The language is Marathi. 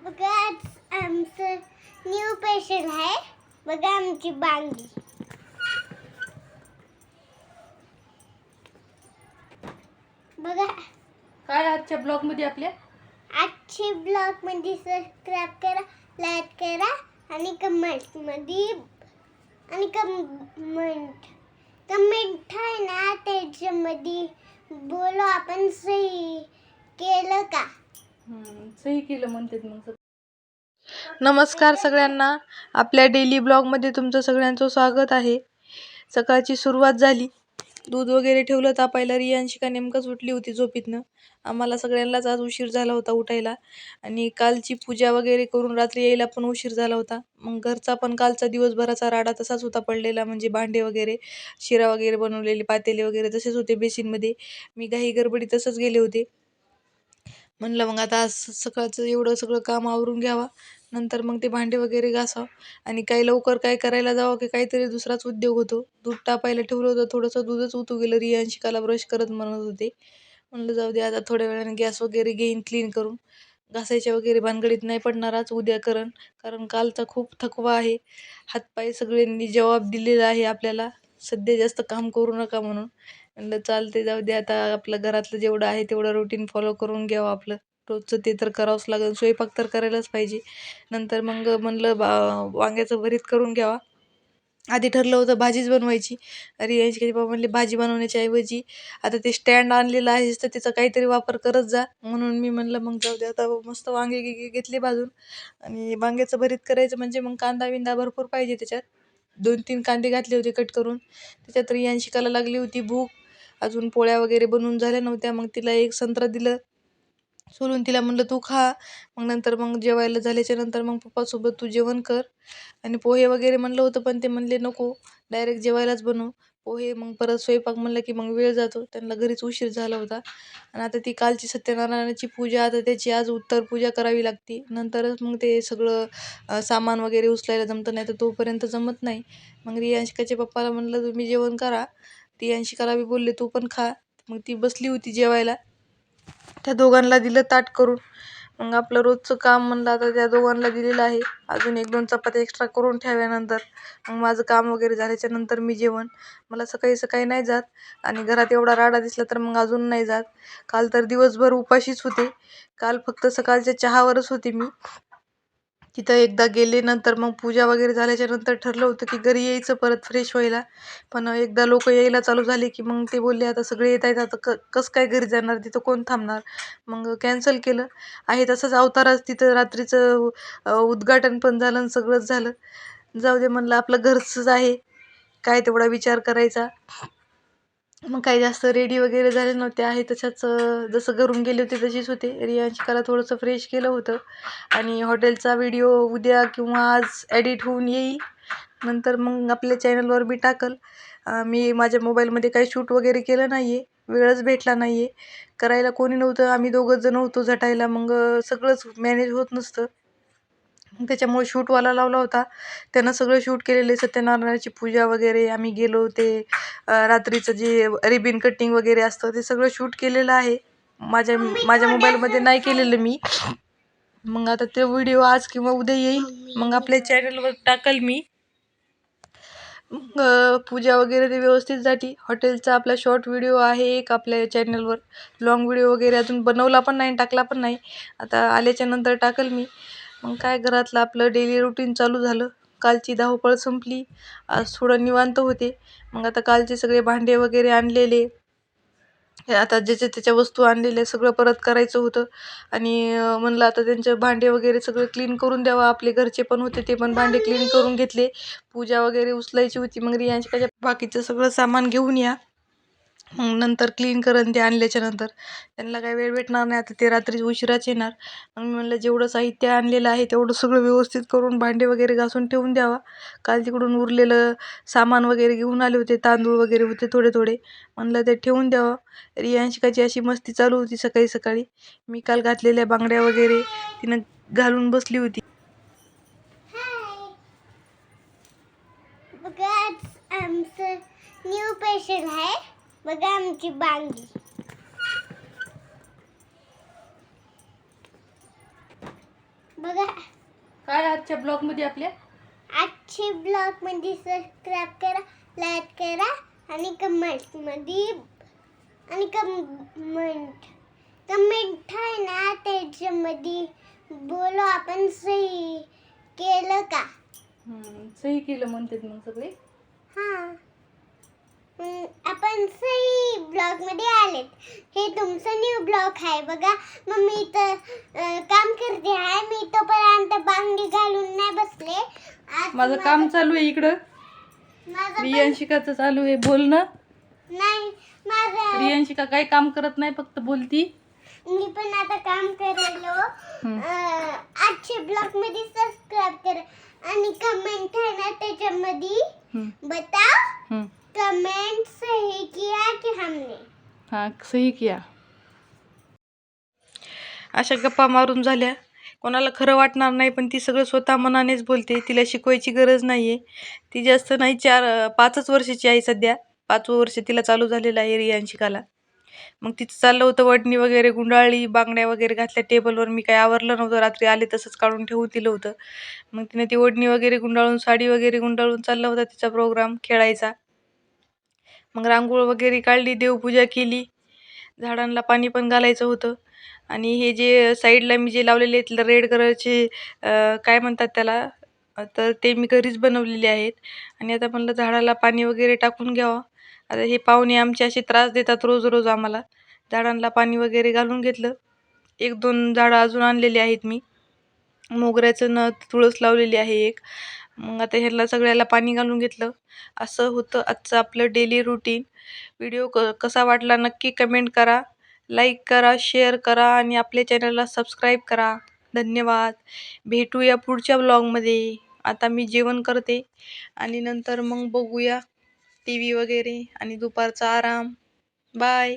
बघा आज आमचं न्यू पेशंट आहे. बघा आमची बांगी. बघा काय आजच्या ब्लॉग मध्ये आपल्या आजची ब्लॉग मध्ये सबस्क्राइब करा, लाईक करा आणि कमेंट आहे ना त्याच्यामध्ये बोलो आपण सही केलं का. सही केलं म्हणतात मग. नमस्कार सगळ्यांना, आपल्या डेली ब्लॉगमध्ये तुमचं सगळ्यांचं स्वागत आहे. सकाळची सुरुवात झाली, दूध वगैरे ठेवलं तापायला. रियांशिका नेमकंच उठली होती झोपीतनं. आम्हाला सगळ्यांनाच आज उशीर झाला होता उठायला आणि कालची पूजा वगैरे करून रात्री यायला पण उशीर झाला होता. मग घरचा पण कालचा दिवसभराचा राडा तसाच होता पडलेला, म्हणजे भांडे वगैरे, शिरा वगैरे बनवलेले, पातेले वगैरे तसेच होते बेसिनमध्ये. मी घाई गडबडी तसंच गेले होते. म्हणलं मग आता आज सकाळचं एवढं सगळं काम आवरून घ्यावा, नंतर मग ते भांडे वगैरे घासावं आणि काही लवकर काय करायला जावं की काहीतरी दुसराच उद्योग होतो. दूध तापायला ठेवलं होतं, थोडंसं दूधच उतू गेलं. रियांशिकाला ब्रश करत म्हणत होते. म्हणलं जाऊ दे आता थोड्या वेळाने गॅस वगैरे घेईन क्लीन करून. घासायच्या वगैरे भानगडीत नाही पडणार आज, उद्या कारण कालचा खूप थकवा आहे. हातपाय सगळ्यांनी जबाब दिलेला आहे आपल्याला, सध्या जास्त काम करू नका म्हणून. म्हणलं चालते, जाऊ दे आता. आपलं घरातलं जेवढं आहे तेवढं रुटीन फॉलो करून घ्यावं आपलं. रोजचं ते तर करावंच लागेल, स्वयंपाक तर करायलाच पाहिजे. नंतर मग म्हणलं वांग्याचं भरीत करून घ्यावा. आधी ठरलं होतं भाजीच बनवायची. रियांशिकाचे बाबा म्हणले भाजी बनवण्याच्या ऐवजी आता ते स्टँड आणलेलं आहेच तर त्याचा काहीतरी वापर करत जा. म्हणून मी म्हणलं मग जाऊ दे आता. मस्त वांगे घेतले भाजून आणि वांग्याचं भरीत करायचं म्हणजे मग कांदा बिंदा भरपूर पाहिजे त्याच्यात. 2-3 कांदे घातले होते कट करून. त्याच्यात रियांशिकाला लागली होती भूक. अजून पोळ्या वगैरे बनवून झाल्या नव्हत्या. मग तिला एक संत्रा दिलं सोलून, तिला म्हणलं तू खा. मग नंतर मग जेवायला झाल्याच्या नंतर मग पप्पासोबत तू जेवण कर. आणि पोहे वगैरे म्हणलं होतं पण ते म्हणले नको, डायरेक्ट जेवायलाच बनव पोहे. मग परत स्वयंपाक म्हणलं की मग वेळ जातो, त्यांना घरीच उशीर झाला होता. आणि आता ती कालची सत्यनारायणाची पूजा, आता त्याची आज उत्तर पूजा करावी लागते. नंतरच मग ते सगळं सामान वगैरे उचलायला जमतं, नाही तर तोपर्यंत जमत नाही. मग रियांशिकाच्या पप्पाला म्हणलं तुम्ही जेवण करा. रियांशिकाला बी बोलले तू पण खा. मग ती बसली होती जेवायला. त्या दोघांना दिलं ताट करून. मग आपलं रोजचं काम म्हणलं आता त्या दोघांना दिलेलं आहे. अजून 1-2 चपात्या एक्स्ट्रा करून ठेवल्यानंतर मग माझं काम वगैरे झाल्याच्या नंतर मी जेवण. मला सकाळी सकाळी नाही जात आणि घरात एवढा राडा दिसला तर मग अजून नाही जात. काल तर दिवसभर उपाशीच होते. काल फक्त सकाळच्या चहावरच होते मी. तिथं एकदा गेले, नंतर मग पूजा वगैरे झाल्याच्या नंतर ठरलं होतं की घरी यायचं परत फ्रेश व्हायला. पण एकदा लोक यायला चालू झाले की मग ते बोलले आता सगळे येत आहेत, आता कसं काय घरी जाणार, तिथं कोण थांबणार. मग कॅन्सल केलं. आहे तसंच अवताराच तिथं रात्रीचं उद्घाटन पण झालं आणि सगळंच झालं. जाऊ दे म्हणलं, आपलं घरचंच आहे, काय तेवढा विचार करायचा. मग काही जास्त रेडी वगैरे झाले नव्हते, आहे तशाच जसं घरून गेले होते तशीच होते. रियांशिकाला थोडंसं फ्रेश केलं होतं आणि हॉटेलचा व्हिडिओ उद्या किंवा आज एडिट होऊन येईल. नंतर मग आपल्या चॅनलवर बी टाकल. मी माझ्या मोबाईलमध्ये काही शूट वगैरे केलं नाही आहे, वेळच भेटला नाही आहे. करायला कोणी नव्हतं, आम्ही दोघंच जण होतो झटायला. मग सगळंच मॅनेज होत नसतं. त्याच्यामुळे शूटवाला लावला होता, त्यानं सगळं शूट केलेले. सत्यनारायणाची पूजा वगैरे, आम्ही गेलो ते रात्रीचं जे रिबिन कटिंग वगैरे असतं ते सगळं शूट केलेलं आहे. माझ्या मोबाईलमध्ये नाही केलेलं मी. मग आता ते व्हिडिओ आज किंवा उद्या येईल, मग आपल्या चॅनलवर टाकल मी. मग पूजा वगैरे ते व्यवस्थित झाली. हॉटेलचा आपला शॉर्ट व्हिडिओ आहे एक आपल्या चॅनलवर. लॉंग व्हिडिओ वगैरे अजून बनवला पण नाही, टाकला पण नाही. आता आल्याच्या नंतर टाकल मी. मग काय घरातलं आपलं डेली रुटीन चालू झालं. कालची धावपळ संपली, आज थोडं निवांत होते. मग आता कालचे सगळे भांडे वगैरे आणलेले, आता ज्याच्या त्याच्या वस्तू आणलेल्या सगळं परत करायचं होतं. आणि म्हणलं आता त्यांचे भांडे वगैरे सगळं क्लीन करून द्यावं. आपले घरचे पण होते ते पण भांडे क्लीन करून घेतले. पूजा वगैरे उचलायची होती. मग रियांशिकाच्या बाकीचं सगळं सामान घेऊन या, मग नंतर क्लीन करून ते आणल्याच्या नंतर. त्यांना काही वेळ भेटणार नाही, आता ते रात्री उशिराच येणार. मग मी म्हणलं जेवढं साहित्य आणलेलं आहे तेवढं सगळं व्यवस्थित करून भांडे वगैरे घासून ठेवून द्यावा. काल तिकडून उरलेलं सामान वगैरे घेऊन आले होते, तांदूळ वगैरे होते थोडे थोडे, म्हणलं ते ठेवून द्यावं. रियांशिकाची अशी मस्ती चालू होती सकाळी सकाळी. मी काल घातलेल्या बांगड्या वगैरे तिनं घालून बसली होती. बघा आज आमचं न्यू पेशंट आहे. बघा आमची बांगी. बघा काय आजच्या ब्लॉग मध्ये आपल्या आजची ब्लॉग मध्ये सबस्क्राईब करा, लाईक करा आणि कमेंट मध्ये आणि कमेंट आहे ना त्याच्यामध्ये बोलो आपण सही केलं का. सही केलं म्हणतात मग सगळे. हां आपण सही ब्लॉग मध्ये आलेत. हे तुमचं न्यू ब्लॉग आहे बघा. मग मी तर काम करते आहे. मी तोपर्यंत बांगडी घालून नाही बसले. आज माझं काम चालू आहे इकडं. माझं रियांशिकाचं चालू आहे बोलणं. नाही माझं रियांशिका काही काम करत नाही, फक्त बोलती. मी पण आता काम करायलो. आजचे ब्लॉग मध्ये सबस्क्राईब करा आणि कमेंट आहे ना त्याच्यामध्ये बताओ कमेंट सही किया कि हमने. हाँ सही किया. अशा गप्पा मारून झाल्या. कोणाला खरं वाटणार नाही, पण ती सगळं स्वतः मनानेच बोलते. तिला शिकवायची गरज नाही आहे. ती जास्त नाही 5च वर्षाची आहे सध्या. 5वं वर्ष तिला चालू झालेलं आहे रियांशिकाला. मग तिचं चाललं होतं वडणी वगैरे गुंडाळली, बांगड्या वगैरे घातल्या टेबलवर. मी काय आवरलं नव्हतं, रात्री आले तसंच काढून ठेवून दिलं होतं. मग तिने ती ओढणी वगैरे गुंडाळून, साडी वगैरे गुंडाळून चालला होता तिचा प्रोग्राम खेळायचा. मग रांगोळ वगैरे काढली, देवपूजा केली, झाडांना पाणी पण घालायचं होतं. आणि हे जे साईडला मी जे लावलेले आहेत रेड कलरचे काय म्हणतात त्याला, तर ते मी घरीच बनवलेले आहेत. आणि आता म्हणलं झाडाला पाणी वगैरे टाकून घ्यावं. आता हे पाहुणे आमचे असे त्रास देतात रोज रोज आम्हाला. झाडांना पाणी वगैरे घालून घेतलं. 1-2 झाडं अजून आणलेली आहेत मी. मोगऱ्याचं तुळस लावलेली आहे एक. मग आता ह्याला सगळ्याला पाणी घालून घेतलं. असं होतं आजचं आपलं डेली रुटीन. व्हिडिओ कसा वाटला नक्की कमेंट करा, लाईक करा, शेअर करा आणि आपल्या चॅनलला सबस्क्राईब करा. धन्यवाद. भेटूया पुढच्या ब्लॉगमध्ये. आता मी जेवण करते आणि नंतर मग बघूया टी व्ही वगैरे आणि दुपारचा आराम. बाय.